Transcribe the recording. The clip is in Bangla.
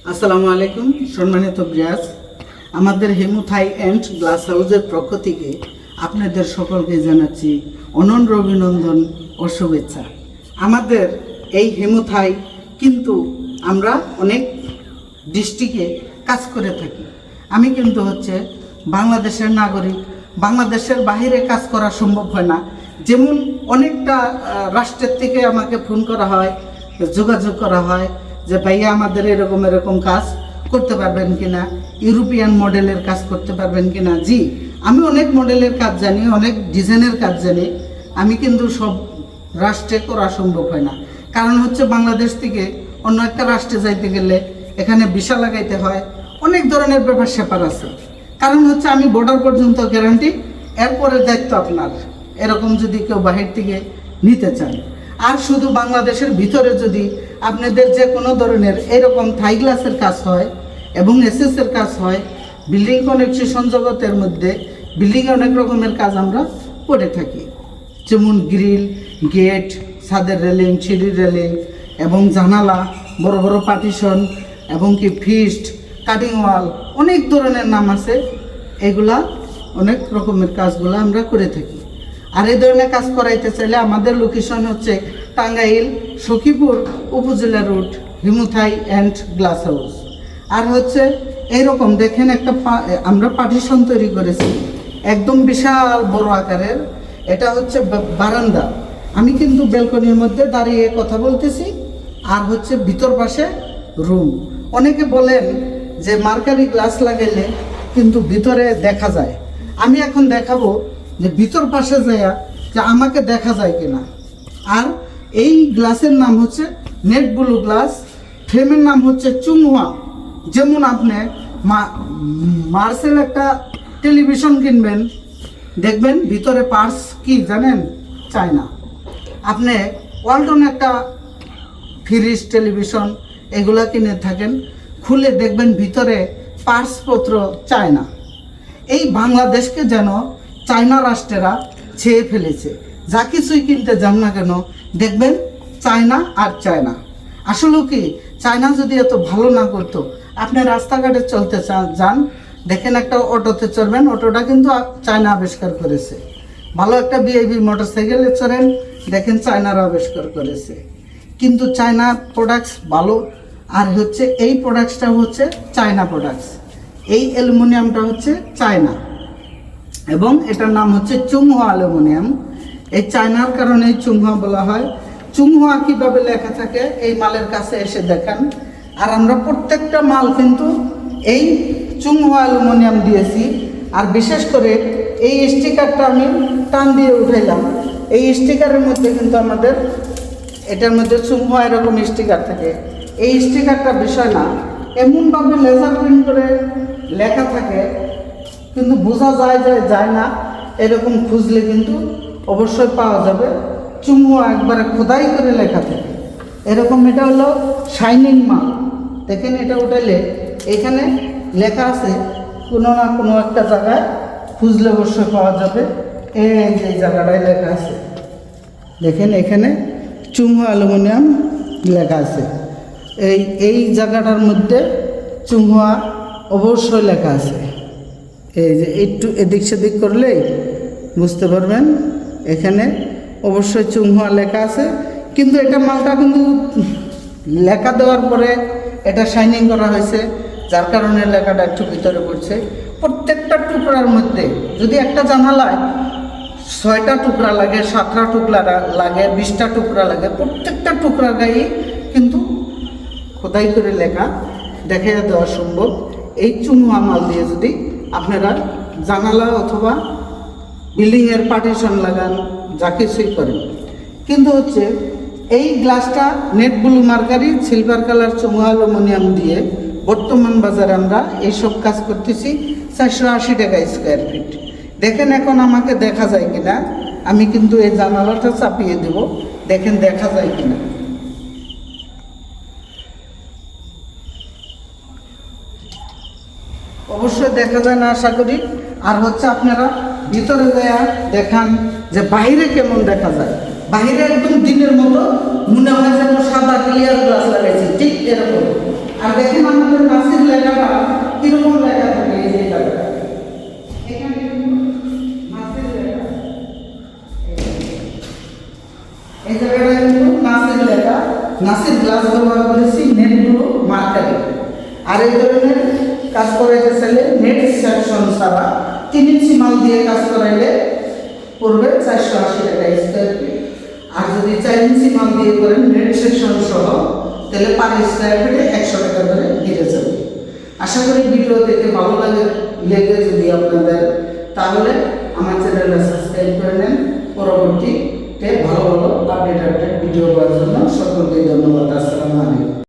আসসালামু আলাইকুম সম্মানিত ভিউয়ার্স, আমাদের হেমুথাই অ্যান্ড গ্লাস হাউসের পক্ষ থেকে আপনাদের সকলকে জানাচ্ছি অনন্য অভিনন্দন ও শুভেচ্ছা। আমাদের এই হেমুথাই কিন্তু আমরা অনেক ডিস্ট্রিক্টে কাজ করে থাকি। আমি কিন্তু বাংলাদেশের নাগরিক, বাংলাদেশের বাইরে কাজ করা সম্ভব হয় না। যেমন অনেকটা রাষ্ট্রের থেকে আমাকে ফোন করা হয়, যোগাযোগ করা হয় যে ভাইয়া আমাদের এরকম এরকম কাজ করতে পারবেন কিনা, ইউরোপিয়ান মডেলের কাজ করতে পারবেন কিনা। জি, আমি অনেক মডেলের কাজ জানি, অনেক ডিজাইনের কাজ জানি। আমি কিন্তু সব রাষ্ট্রে করা সম্ভব হয় না, কারণ বাংলাদেশ থেকে অন্য একটা রাষ্ট্রে যাইতে গেলে এখানে ভিসা লাগাইতে হয়, অনেক ধরনের ব্যাপার স্যাপার আছে। কারণ আমি বর্ডার পর্যন্ত গ্যারান্টি, এরপরে দায়িত্ব আপনার। এরকম যদি কেউ বাহির থেকে নিতে চান, আর শুধু বাংলাদেশের ভিতরে যদি আপনাদের যে কোনো ধরনের এরকম থাই গ্লাসের কাজ হয় এবং এসএসের কাজ হয়, বিল্ডিং কনস্ট্রাকশন জগতের মধ্যে বিল্ডিংয়ে অনেক রকমের কাজ আমরা করে থাকি। যেমন গ্রিল, গেট, ছাদের রেলিং, সিঁড়ির রেলিং এবং জানালা, বড় বড় পার্টিশন এবং কি ফিস্ট, কাটিং ওয়াল, অনেক ধরনের নাম আছে। এগুলা অনেক রকমের কাজগুলো আমরা করে থাকি। আর এই ধরনের কাজ করাইতে চাইলে আমাদের লোকেশন টাঙ্গাইল সখীপুর উপজেলা রোড, হেমুথাই অ্যান্ড গ্লাস হাউস। আর এইরকম দেখেন একটা আমরা পার্টিশন তৈরি করেছি, একদম বিশাল বড় আকারের। এটা বারান্দা। আমি কিন্তু ব্যালকনির মধ্যে দাঁড়িয়ে কথা বলতেছি, আর ভিতর পাশে রুম। অনেকে বলেন যে মার্কারি গ্লাস লাগাইলে কিন্তু ভিতরে দেখা যায়। আমি এখন দেখাবো যে ভিতর পাশে যাইয়া যে আমাকে দেখা যায় কিনা। আর এই গ্লাসের নাম নেট ব্লু গ্লাস, ফ্রেমের নাম চুংহুয়া। যেমন আপনি মার্সেল একটা টেলিভিশন কিনবেন, দেখবেন ভিতরে পার্টস কি জানেন, চায়না। আপনি ওয়ালটন একটা ফ্রিজ, টেলিভিশন এগুলা কিনে থাকেন, খুলে দেখবেন ভিতরে পার্টসপত্র চায়না। এই বাংলাদেশকে যেন চায়না রাষ্ট্রেরা ছেয়ে ফেলেছে। যা কিছুই কিনতে যান না কেন দেখবেন চায়না আর চায়না। আসলে কি, চায়না যদি এত ভালো না করতো, আপনি রাস্তাঘাটে চলতে যান, দেখেন একটা অটোতে চড়বেন, অটোটা কিন্তু চায়না আবিষ্কার করেছে। ভালো একটা ভিআইপি মোটরসাইকেলে চড়েন, দেখেন চায়নারা আবিষ্কার করেছে। কিন্তু চায়না প্রোডাক্টস ভালো। আর এই প্রোডাক্টসটা চায়না প্রোডাক্টস। এই অ্যালুমিনিয়ামটা চায়না এবং এটার নাম চুংহুয়া অ্যালুমিনিয়াম। এই চায়নার কারণে চুংহুয়া বলা হয়। চুংহুয়া কীভাবে লেখা থাকে এই মালের কাছে এসে দেখেন। আর আমরা প্রত্যেকটা মাল কিন্তু এই চুংহুয়া অ্যালুমিনিয়াম দিয়েছি। আর বিশেষ করে এই স্টিকারটা আমি টান দিয়ে উঠাইলাম। এই স্টিকারের মধ্যে কিন্তু আমাদের এটার মধ্যে চুংহুয়া এরকম স্টিকার থাকে। এই স্টিকারটা বিষয় না, এমনভাবে লেজার প্রিন্ট করে লেখা থাকে, কিন্তু বোঝা যায় না। এরকম খুঁজলে কিন্তু অবশ্যই পাওয়া যাবে। চুংহুয়া একবারে খোদাই করে লেখা থাকে এরকম। এটা হলো শাইনিং মাল। দেখেন এটা উঠাইলে এখানে লেখা আছে, কোনো না কোনো একটা জায়গায় খুঁজলে অবশ্যই পাওয়া যাবে। এই যে জায়গাটায় লেখা আছে, দেখেন এখানে চুংহুয়া অ্যালুমিনিয়াম লেখা আছে। এই জায়গাটার মধ্যে চুংহুয়া অবশ্যই লেখা আছে। এই যে একটু এদিক সেদিক করলেই বুঝতে পারবেন, এখানে অবশ্যই চুংহুয়া লেখা আছে। কিন্তু এটা মালটা কিন্তু লেখা দেওয়ার পরে এটা শাইনিং করা হয়েছে, যার কারণে লেখাটা একটু ভিতরে পড়ছে। প্রত্যেকটা টুকরার মধ্যে যদি একটা জানালায় 6টা টুকরা লাগে, 7টা টুকরা লাগে, 20টা টুকরা লাগে, প্রত্যেকটা টুকরার গায়ে কিন্তু খোদাই করে লেখা দেখে দেওয়া সম্ভব। এই চুংহুয়া মাল দিয়ে যদি আপনারা জানালা অথবা বিল্ডিংয়ের পার্টিশন লাগান, যা কিছুই করেন। কিন্তু এই গ্লাসটা net blue mercury silver colour চুংহুয়া aluminium দিয়ে বর্তমান বাজারে আমরা এইসব কাজ করতেছি 480 টাকা স্কোয়ার ফিট। দেখেন এখন আমাকে দেখা যায় কিনা। আমি কিন্তু এই জানালাটা চাপিয়ে দেব, দেখেন দেখা যায় কিনা। অবশ্যই দেখা যায় না আশা করি। আর আপনারা ভিতরে যায়া দেখান যে বাইরে কেমন দেখা যায়। বাইরে একদম দিনের মতো মনে হয় যেন সাদা ক্লিয়ার গ্লাস লাগাইছে, ঠিক এরকম। আর দেখেন আমাদের নাসির লেখাটা কিরকম লেখা থাকে, এই যে লেখাটা এখানে কিন্তু নাসির লেখা, এই জায়গাটা কিন্তু নাসির লেখা, নাসির গ্লাস ব্যবহার করেছি নেটগুলো মার্কারে। আর এই ধরনের কাজ করাইতে চাইলে নেট সেকশন ছাড়া 3 ইঞ্চি মাল দিয়ে কাজ করাইলে পড়বে 480 টাকা স্কয়ার ফিট। আর যদি 4 ইঞ্চি মাল দিয়ে করেন নেট সেকশন সহ তাহলে পার স্কয়ার ফিটে 100 টাকা করে বেড়ে যাবে। আশা করি ভিডিও দেখে ভালো লেগে যদি আপনাদের, তাহলে আমার চ্যানেলটা সাবস্ক্রাইব করে নেন। পরবর্তীতে ভালো ভালো আপডেট ভিডিও পাওয়ার জন্য সকলকে ধন্যবাদ। আসসালামু আলাইকুম।